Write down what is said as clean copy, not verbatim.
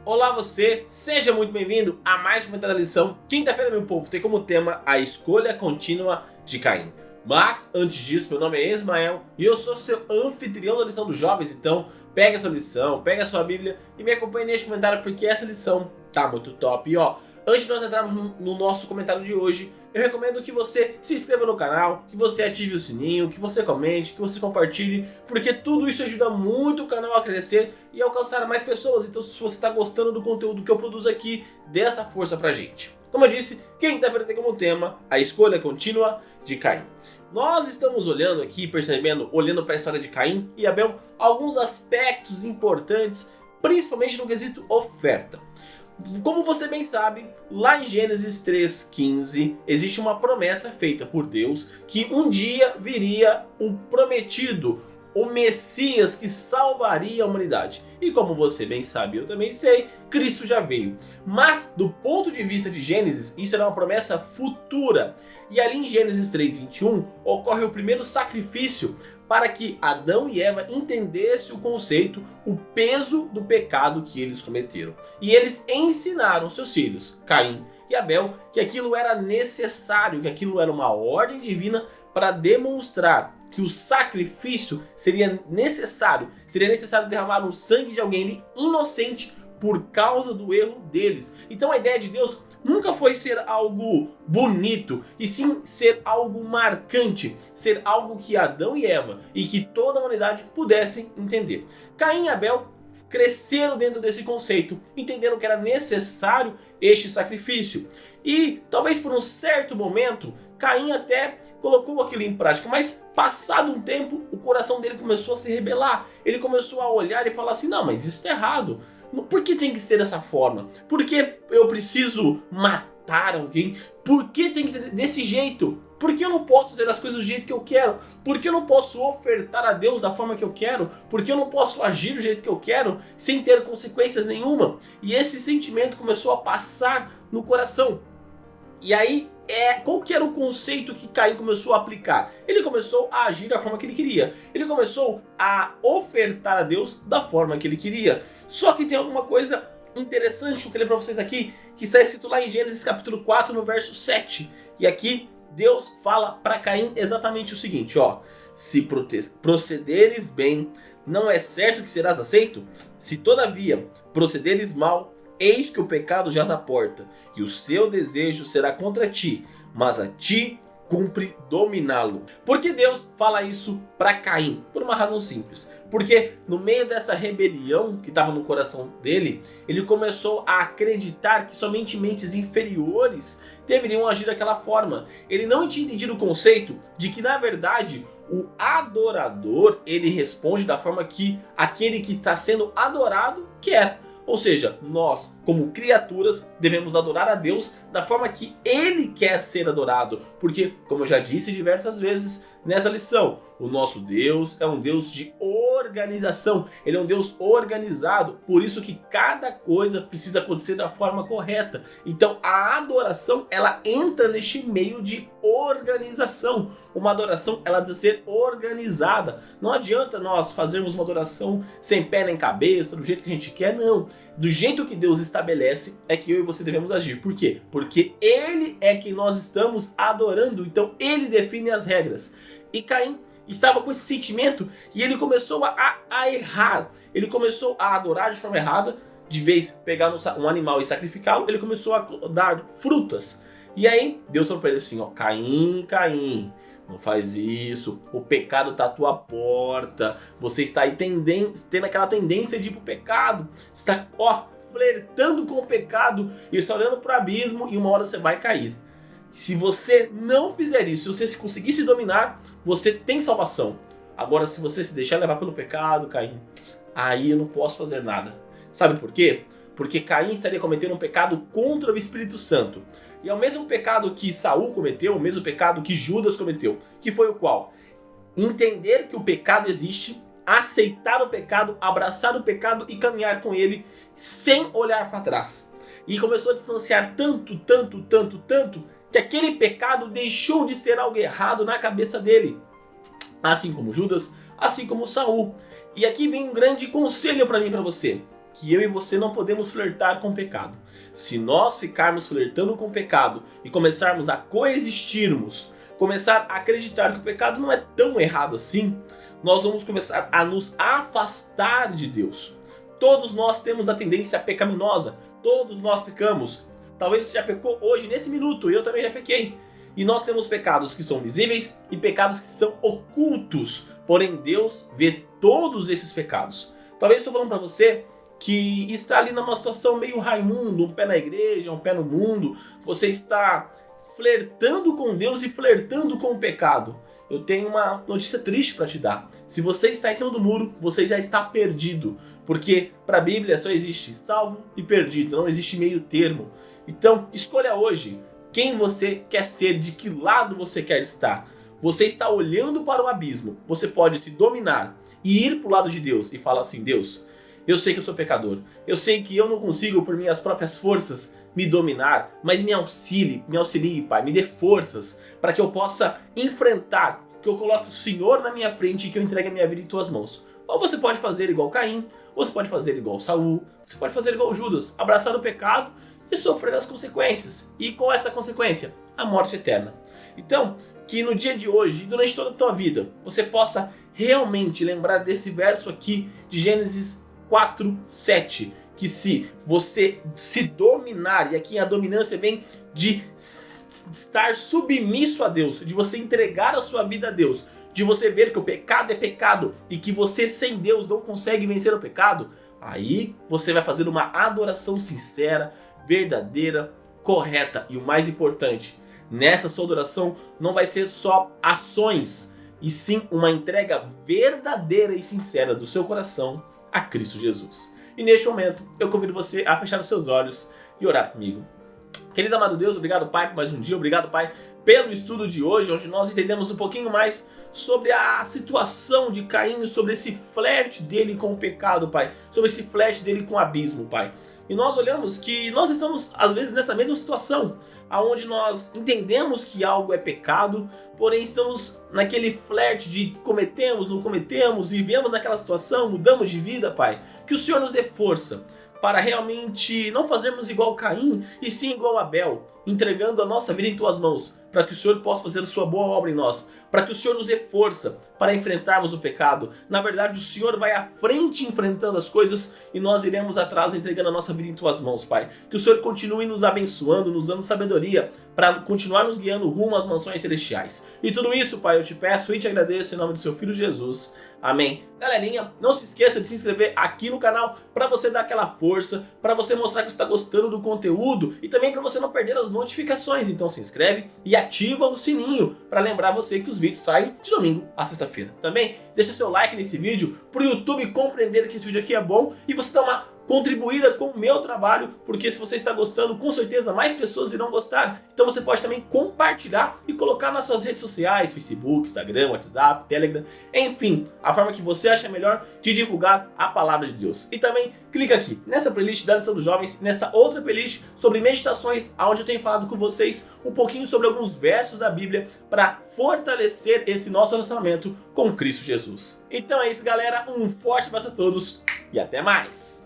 Olá você, seja muito bem-vindo a mais um comentário da lição. Quinta-feira, meu povo, tem como tema a escolha contínua de Caim. Mas, antes disso, meu nome é Ismael e eu sou seu anfitrião da lição dos jovens. Então, pega a sua lição, pega a sua Bíblia e me acompanhe neste comentário porque essa lição tá muito top. E ó, antes de nós entrarmos no nosso comentário de hoje, eu recomendo que você se inscreva no canal, que você ative o sininho, que você comente, que você compartilhe, porque tudo isso ajuda muito o canal a crescer e alcançar mais pessoas. Então, se você está gostando do conteúdo que eu produzo aqui, dê essa força pra gente. Como eu disse, quinta-feira tem como tema a escolha contínua de Caim. Nós estamos olhando aqui, olhando para a história de Caim e Abel, alguns aspectos importantes, principalmente no quesito oferta. Como você bem sabe, lá em Gênesis 3:15 existe uma promessa feita por Deus que um dia viria o prometido, o Messias que salvaria a humanidade. E como você bem sabe, eu também sei, Cristo já veio. Mas do ponto de vista de Gênesis, isso era uma promessa futura. E ali em Gênesis 3:21 ocorre o primeiro sacrifício para que Adão e Eva entendessem o conceito, o peso do pecado que eles cometeram. E eles ensinaram seus filhos, Caim e Abel, que aquilo era necessário, que aquilo era uma ordem divina para demonstrar que o sacrifício seria necessário derramar o sangue de alguém inocente por causa do erro deles. Então a ideia de Deus nunca foi ser algo bonito, e sim ser algo marcante, ser algo que Adão e Eva e que toda a humanidade pudessem entender. Caim e Abel cresceram dentro desse conceito, entenderam que era necessário este sacrifício. E talvez por um certo momento, Caim até colocou aquilo em prática, mas passado um tempo, o coração dele começou a se rebelar. Ele começou a olhar e falar assim, não, mas isso está errado. Por que tem que ser dessa forma? Por que eu preciso matar alguém? Por que tem que ser desse jeito? Por que eu não posso fazer as coisas do jeito que eu quero? Por que eu não posso ofertar a Deus da forma que eu quero? Por que eu não posso agir do jeito que eu quero sem ter consequências nenhuma? E esse sentimento começou a passar no coração. E aí, qual que era o conceito que Caim começou a aplicar? Ele começou a agir da forma que ele queria. Ele começou a ofertar a Deus da forma que ele queria. Só que tem alguma coisa interessante que eu quero ler para vocês aqui, que está escrito lá em Gênesis capítulo 4, no verso 7. E aqui Deus fala para Caim exatamente o seguinte, ó: se procederes bem, não é certo que serás aceito? Se todavia procederes mal, eis que o pecado jaz à porta, e o seu desejo será contra ti, mas a ti cumpre dominá-lo. Por que Deus fala isso para Caim? Por uma razão simples. Porque no meio dessa rebelião que estava no coração dele, ele começou a acreditar que somente mentes inferiores deveriam agir daquela forma. Ele não tinha entendido o conceito de que, na verdade, o adorador, ele responde da forma que aquele que está sendo adorado quer. Ou seja, nós, como criaturas, devemos adorar a Deus da forma que Ele quer ser adorado. Porque, como eu já disse diversas vezes nessa lição, o nosso Deus é um Deus de organização. Ele é um Deus organizado, por isso que cada coisa precisa acontecer da forma correta. Então a adoração, ela entra neste meio de organização. Uma adoração, ela precisa ser organizada. Não adianta nós fazermos uma adoração sem pé nem cabeça, do jeito que a gente quer, não. Do jeito que Deus estabelece é que eu e você devemos agir. Por quê? Porque Ele é quem nós estamos adorando, então Ele define as regras. E Caim estava com esse sentimento e ele começou a errar. Ele começou a adorar de forma errada. De vez pegar um animal e sacrificá-lo, ele começou a dar frutas. E aí Deus falou para ele assim, ó: Caim, Caim, não faz isso, o pecado está à tua porta. Você está aí tendo aquela tendência de ir para o pecado. Você está flertando com o pecado e está olhando para o abismo, e uma hora você vai cair. Se você não fizer isso, se você conseguir se dominar, você tem salvação. Agora, se você se deixar levar pelo pecado, Caim, aí eu não posso fazer nada. Sabe por quê? Porque Caim estaria cometendo um pecado contra o Espírito Santo. E é o mesmo pecado que Saul cometeu, o mesmo pecado que Judas cometeu. Que foi o qual? Entender que o pecado existe, aceitar o pecado, abraçar o pecado e caminhar com ele sem olhar para trás. E começou a distanciar tanto, que aquele pecado deixou de ser algo errado na cabeça dele. Assim como Judas, assim como Saul. E aqui vem um grande conselho para mim e para você. que eu e você não podemos flertar com o pecado. Se nós ficarmos flertando com o pecado e começarmos a coexistirmos, começar a acreditar que o pecado não é tão errado assim, nós vamos começar a nos afastar de Deus. Todos nós temos a tendência pecaminosa, todos nós pecamos. Talvez você já pecou hoje, nesse minuto, e eu também já pequei. E nós temos pecados que são visíveis e pecados que são ocultos. Porém, Deus vê todos esses pecados. Talvez eu estou falando para você que está ali numa situação meio Raimundo, um pé na igreja, um pé no mundo. Você está flertando com Deus e flertando com o pecado. Eu tenho uma notícia triste para te dar. Se você está em cima do muro, você já está perdido. Porque para a Bíblia só existe salvo e perdido, não existe meio termo. Então, escolha hoje quem você quer ser, de que lado você quer estar. Você está olhando para o abismo, você pode se dominar e ir para o lado de Deus e falar assim: Deus, eu sei que eu sou pecador, eu sei que eu não consigo por minhas próprias forças me dominar, mas me auxilie, Pai, me dê forças para que eu possa enfrentar, que eu coloque o Senhor na minha frente e que eu entregue a minha vida em tuas mãos. Ou você pode fazer igual Caim, ou você pode fazer igual Saul, você pode fazer igual Judas, abraçar o pecado e sofrer as consequências. E qual é essa consequência? A morte eterna. Então, que no dia de hoje e durante toda a tua vida, você possa realmente lembrar desse verso aqui de Gênesis 4:7, que se você se dominar, e aqui a dominância vem de estar submisso a Deus, de você entregar a sua vida a Deus, de você ver que o pecado é pecado e que você sem Deus não consegue vencer o pecado, aí você vai fazer uma adoração sincera, verdadeira, correta. E o mais importante, nessa sua adoração não vai ser só ações, e sim uma entrega verdadeira e sincera do seu coração a Cristo Jesus. E neste momento eu convido você a fechar os seus olhos e orar comigo. Querido amado Deus, obrigado, Pai, por mais um dia. Obrigado, Pai, pelo estudo de hoje, onde nós entendemos um pouquinho mais sobre a situação de Caim, sobre esse flerte dele com o pecado, Pai, sobre esse flerte dele com o abismo, Pai. E nós olhamos que nós estamos, às vezes, nessa mesma situação, onde nós entendemos que algo é pecado, porém estamos naquele flerte de cometemos, não cometemos, vivemos naquela situação, mudamos de vida, Pai. Que o Senhor nos dê força para realmente não fazermos igual Caim, e sim igual Abel, entregando a nossa vida em tuas mãos, para que o Senhor possa fazer a sua boa obra em nós, para que o Senhor nos dê força para enfrentarmos o pecado. Na verdade, o Senhor vai à frente enfrentando as coisas e nós iremos atrás entregando a nossa vida em tuas mãos, Pai. Que o Senhor continue nos abençoando, nos dando sabedoria para continuar nos guiando rumo às mansões celestiais. E tudo isso, Pai, eu te peço e te agradeço em nome do seu Filho Jesus. Amém. Galerinha, não se esqueça de se inscrever aqui no canal para você dar aquela força, para você mostrar que está gostando do conteúdo e também para você não perder as notificações. Então se inscreve e ativa o sininho para lembrar você que os vídeos saem de domingo a sexta-feira. Também deixa seu like nesse vídeo para o YouTube compreender que esse vídeo aqui é bom e você dá uma contribuída com o meu trabalho, porque se você está gostando, com certeza mais pessoas irão gostar. Então você pode também compartilhar e colocar nas suas redes sociais, Facebook, Instagram, WhatsApp, Telegram, enfim, a forma que você acha melhor de divulgar a palavra de Deus. E também clica aqui nessa playlist da Lição dos Jovens, nessa outra playlist sobre meditações, onde eu tenho falado com vocês um pouquinho sobre alguns versos da Bíblia para fortalecer esse nosso relacionamento com Cristo Jesus. Então é isso, galera, um forte abraço a todos e até mais!